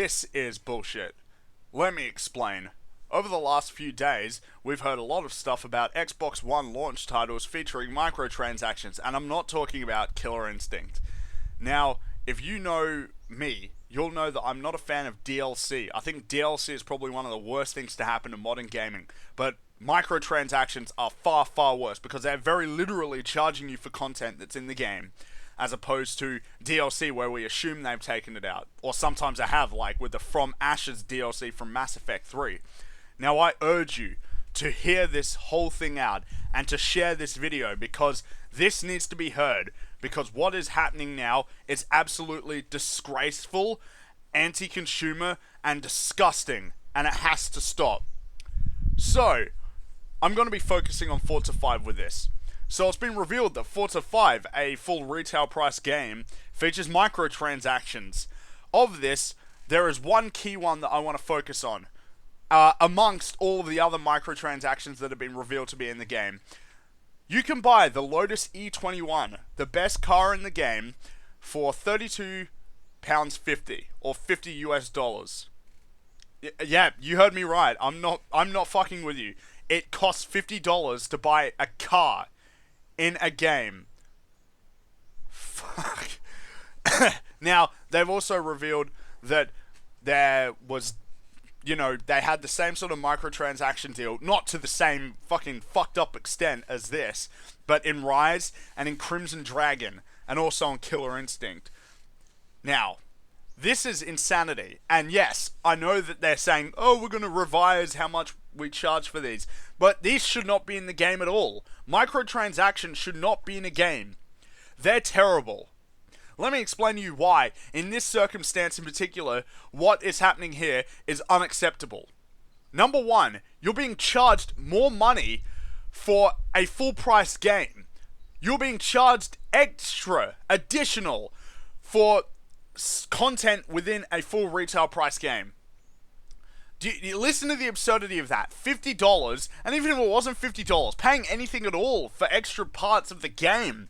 This is bullshit. Let me explain. Over the last few days, we've heard a lot of stuff about Xbox One launch titles featuring microtransactions, and I'm not talking about Killer Instinct. Now, if you know me, you'll know that I'm not a fan of DLC. I think DLC is probably one of the worst things to happen to modern gaming, but microtransactions are far, far worse because they're very literally charging you for content that's in the game, as opposed to DLC where we assume they've taken it out. Or sometimes they have, like with the From Ashes DLC from Mass Effect 3. Now I urge you to hear this whole thing out and to share this video because this needs to be heard, because what is happening now is absolutely disgraceful, anti-consumer, and disgusting, and it has to stop. So, I'm going to be focusing on Forza 5 with this. So it's been revealed that Forza 5, a full retail price game, features microtransactions. Of this, there is one key one that I want to focus on, amongst all of the other microtransactions that have been revealed to be in the game. You can buy the Lotus E21, the best car in the game, for £32.50 or $50 US. Yeah, you heard me right. I'm not fucking with you. It costs $50 to buy a car in a game. Fuck. Now, they've also revealed that there was, they had the same sort of microtransaction deal, not to the same fucking fucked up extent as this, but in Rise and in Crimson Dragon, and also on Killer Instinct. Now, this is insanity, and yes, I know that they're saying, oh, we're going to revise how much we charge for these, but these should not be in the game at all. Microtransactions should not be in a game. They're terrible. Let me explain to you why, in this circumstance in particular, what is happening here is unacceptable. Number one, you're being charged more money for a full price game. You're being charged extra, additional, for content within a full retail price game. Do you listen to the absurdity of that? $50, and even if it wasn't $50, paying anything at all for extra parts of the game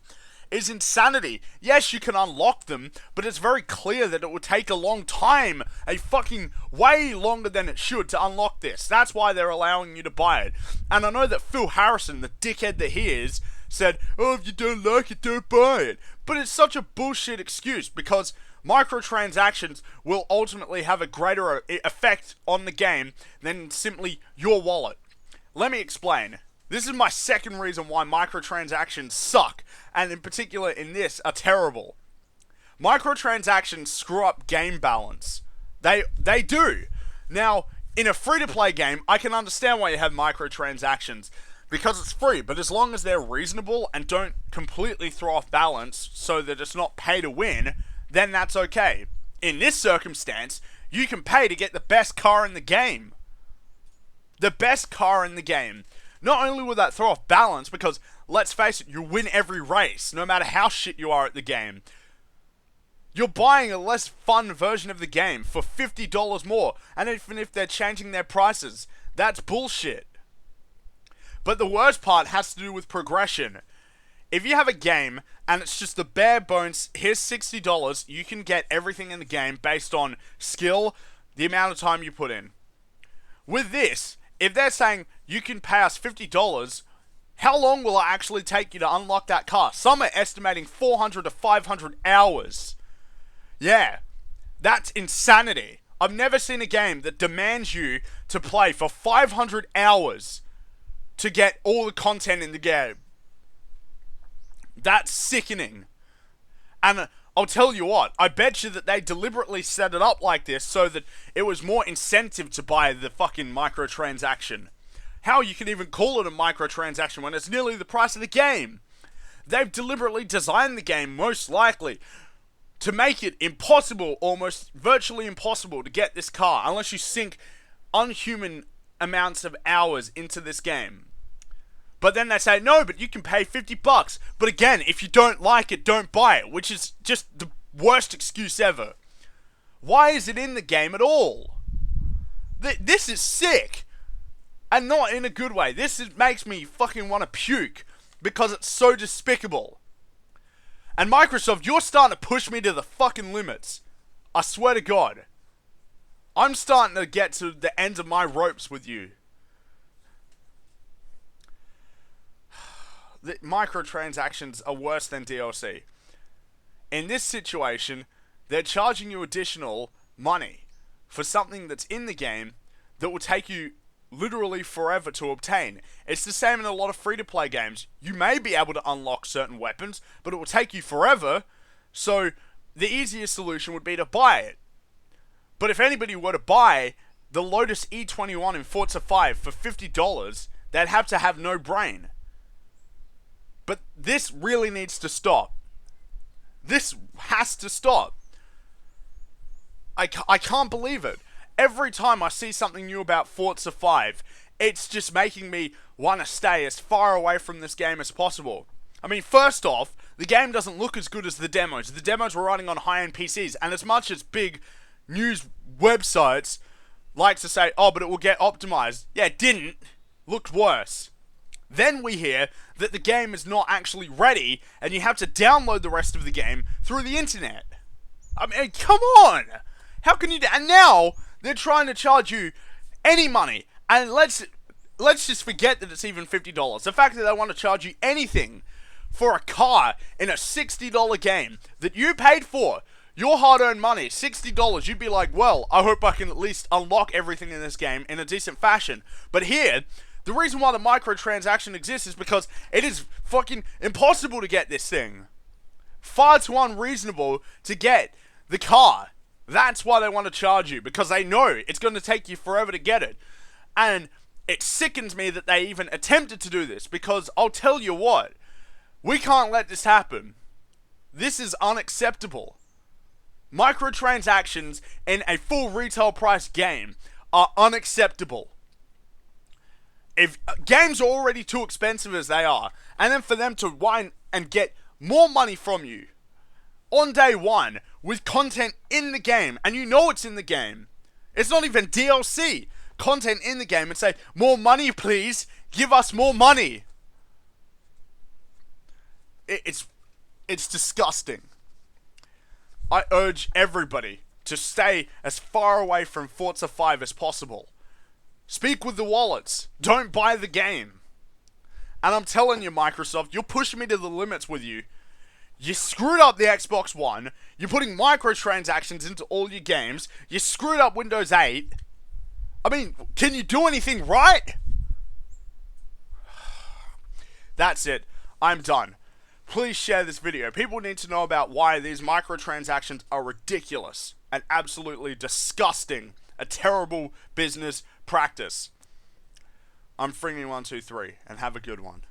is insanity. Yes, you can unlock them, but it's very clear that it would take a long time, a fucking way longer than it should, to unlock this. That's why they're allowing you to buy it. And I know that Phil Harrison, the dickhead that he is, said, oh, if you don't like it, don't buy it. But it's such a bullshit excuse, because microtransactions will ultimately have a greater effect on the game than simply your wallet. Let me explain. This is my second reason why microtransactions suck, and in particular in this, are terrible. Microtransactions screw up game balance. They do. Now, in a free-to-play game, I can understand why you have microtransactions, because it's free, but as long as they're reasonable and don't completely throw off balance so that it's not pay to win, then that's okay. In this circumstance, you can pay to get the best car in the game. The best car in the game. Not only will that throw off balance, because, let's face it, you win every race, no matter how shit you are at the game. You're buying a less fun version of the game for $50 more, and even if they're changing their prices, that's bullshit. But the worst part has to do with progression. If you have a game, and it's just the bare bones, here's $60, you can get everything in the game based on skill, the amount of time you put in. With this, if they're saying you can pay us $50, how long will it actually take you to unlock that car? Some are estimating 400 to 500 hours. Yeah, that's insanity. I've never seen a game that demands you to play for 500 hours to get all the content in the game. That's sickening. And I'll tell you what, I bet you that they deliberately set it up like this so that it was more incentive to buy the fucking microtransaction. How you can even call it a microtransaction when it's nearly the price of the game? They've deliberately designed the game, most likely, to make it impossible, almost virtually impossible, to get this car unless you sink unhuman amounts of hours into this game. But then they say, no, but you can pay $50. But again, if you don't like it, don't buy it, which is just the worst excuse ever. Why is it in the game at all? This is sick. And not in a good way. Makes me fucking want to puke, because it's so despicable. And Microsoft, you're starting to push me to the fucking limits. I swear to God. I'm starting to get to the end of my ropes with you. The microtransactions are worse than DLC. In this situation, they're charging you additional money for something that's in the game that will take you literally forever to obtain. It's the same in a lot of free-to-play games. You may be able to unlock certain weapons, but it will take you forever, so the easiest solution would be to buy it. But if anybody were to buy the Lotus E21 in Forza 5 for $50, they'd have to have no brain. But this really needs to stop. This has to stop. I can't believe it. Every time I see something new about Forza 5, it's just making me want to stay as far away from this game as possible. I mean, first off, the game doesn't look as good as the demos. The demos were running on high-end PCs, and as much as big news websites like to say, oh, but it will get optimized. Yeah, it didn't. Looked worse. Then we hear that the game is not actually ready, and you have to download the rest of the game through the internet. I mean, come on! How can you do? And now they're trying to charge you any money, and let's just forget that it's even $50. The fact that they want to charge you anything for a car in a $60 game that you paid for, your hard-earned money, $60, you'd be like, well, I hope I can at least unlock everything in this game in a decent fashion. But here, the reason why the microtransaction exists is because it is fucking impossible to get this thing. Far too unreasonable to get the car. That's why they want to charge you, because they know it's going to take you forever to get it. And it sickens me that they even attempted to do this, because I'll tell you what, we can't let this happen. This is unacceptable. Microtransactions in a full retail price game are unacceptable. If games are already too expensive as they are, and then for them to whine and get more money from you on day one with content in the game, and you know it's in the game, it's not even DLC, content in the game, and say, more money please, give us more money. It's disgusting. I urge everybody to stay as far away from Forza 5 as possible. Speak with the wallets. Don't buy the game. And I'm telling you, Microsoft, you're pushing me to the limits with you. You screwed up the Xbox One. You're putting microtransactions into all your games. You screwed up Windows 8. I mean, can you do anything right? That's it. I'm done. Please share this video. People need to know about why these microtransactions are ridiculous and absolutely disgusting. A terrible business practice. I'm Fringy123, and have a good one.